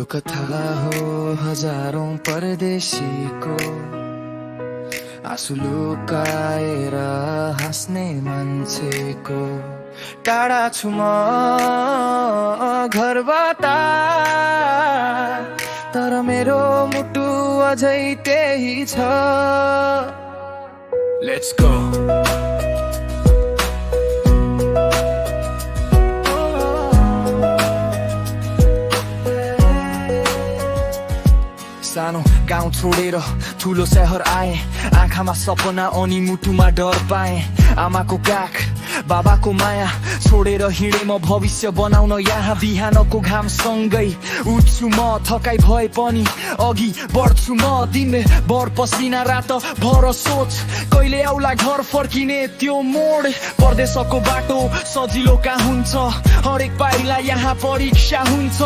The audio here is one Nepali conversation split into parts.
यो कथा हो हजारौं परदेशीको, आँसु लुकाएर हाँस्ने मान्छेको। टाढा छु म घरबाट, तर मेरो मुटु अझै त्यही छ। Let's go. सानो गाउँ छोडेर ठुलो शहर आए, आँखामा सपना अनि मुटुमा डर पाए। आमाको काख बाबाको माया छोडेर हिँडे म भविष्य बनाउन यहाँ। बिहानको घाम सँगै उठ्छु म, थकाइ भए पनि अघि बढ्छु म। दिन भर पसिना रात भर सोच, कहिले आउला घर फर्किने त्यो मोड। परदेशको बाटो सजिलो कहाँ हुन्छ, हरेक पाइला यहाँ परीक्षा हुन्छ।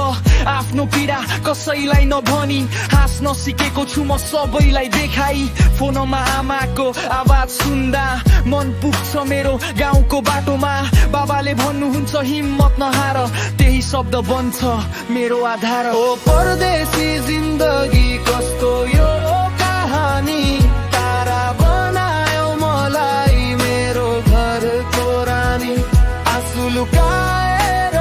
आफ्नो पीडा कसैलाई नभनी हाँस्न सिकेको छु म सबैलाई देखाई। फोनमा आमाको आवाज सुन्दा मन पुग्छ मेरो गाउँको बाटोमा। बाबाले भन्नुहुन्छ हिम्मत नहार, त्यही शब्द बन्छ मेरो आधार। ओ परदेशी जिन्दगी कस्तो यो कहानी, तारा बनायो मलाई मेरो घरको रानी। आँसु लुकाएर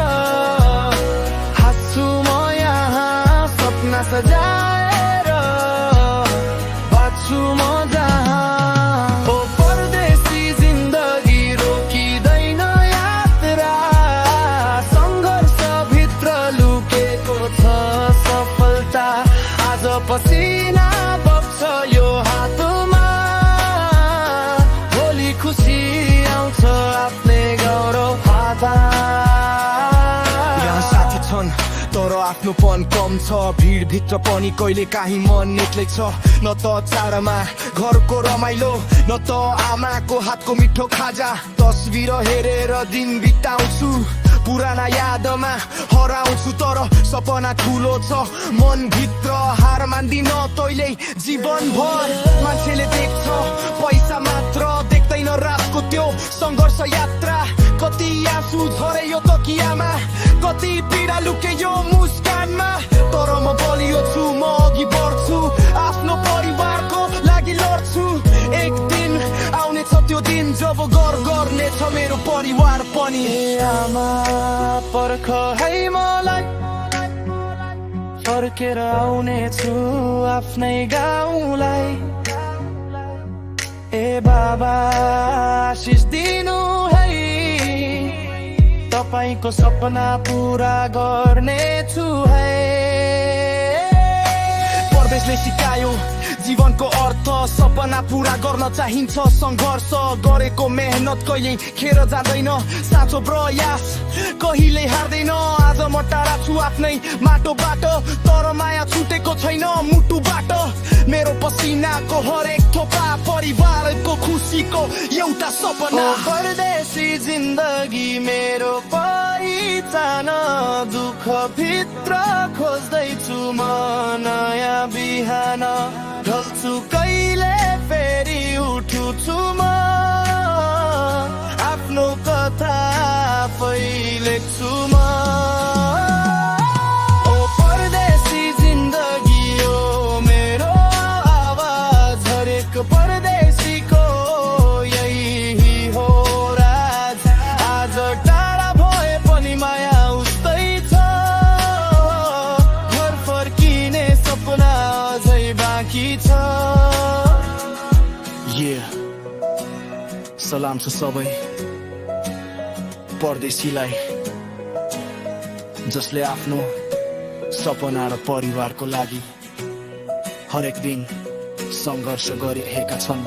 हाँस्छु म यहाँ, सपना सजाएर बाँच्छु म जहाँ। ओ परदेशी जिन्दगी रोकिँदैन यात्रा, सङ्घर्ष भित्र लुकेको छ सफलता। आज पसिना बग्छ यो हातमा, भोलि खुसी आउँछ आफ्नै गौरव हातमा। यहाँ साथी छन् तर आफ्नोपन कम छ, भिड भित्र पनि कहिले काहीँ मन एक्लै छ। न त चाडमा घरको रमाइलो, न त आमाको हातको मिठो खाजा। तस्बिर हेरेर दिन बिताउँछु, पुराना यादमा हराउँछु। तर सपना ठुलो छ मन भित्र, हार मान्दिन तैँले जीवनभर। मान्छेले देख्छ पैसा मात्र, देख्दैन रातको त्यो सङ्घर्ष यात्रा। कति आँसु झरे यो तकियामा, कति पीडा लुके यो मुस्कानमा। तर म बलियो छु, म अघि बढ्छु, आफ्नो परिवारको लागि लड्छु। एक दिन आउनेछ त्यो दिन जब गर्व गर्नेछ मेरो परिवार पनि। आमा पर्ख है मलाई, फर्केर आउनेछु आफ्नै गाउँलाई। ए बाबा आशिष दिनु है, तपाईको सपना पुरा गर्नेछु है। परदेशले सिकायो जीवनको अर्थ, सपना पुरा गर्न चाहिन्छ सङ्घर्ष। गरेको मेहनत कहिले खेर जाँदैन, साँचो प्रयास कहिले हार्दैन। आज म टाढा छु आफ्नै माटोबाट, तर माया छुटेको छैन मुटुबाट। मेरो पसिनाको हरेक थोपा परिवारको खुसीको एउटा सपना। परदेशी जिन्दगी मेरो पहिचान, दुःख भित्र खोज्दैछु म नयाँ बिहान। ढल्छु कहिले फेरि उठ्छु म, आफ्नो कथा आफै लेख्छु म। ओ परदेशी जिन्दगी हो मेरो आवाज, हरेक परदेशीको यही हो राज। आज टाढा भए पनि माया उस्तै छ, घर फर्किने सपना अझै बाँकी छ। सलाम छ सबै परदेशीलाई, जसले आफ्नो सपना र परिवारको लागि हरेक दिन सङ्घर्ष गरिरहेका छन्।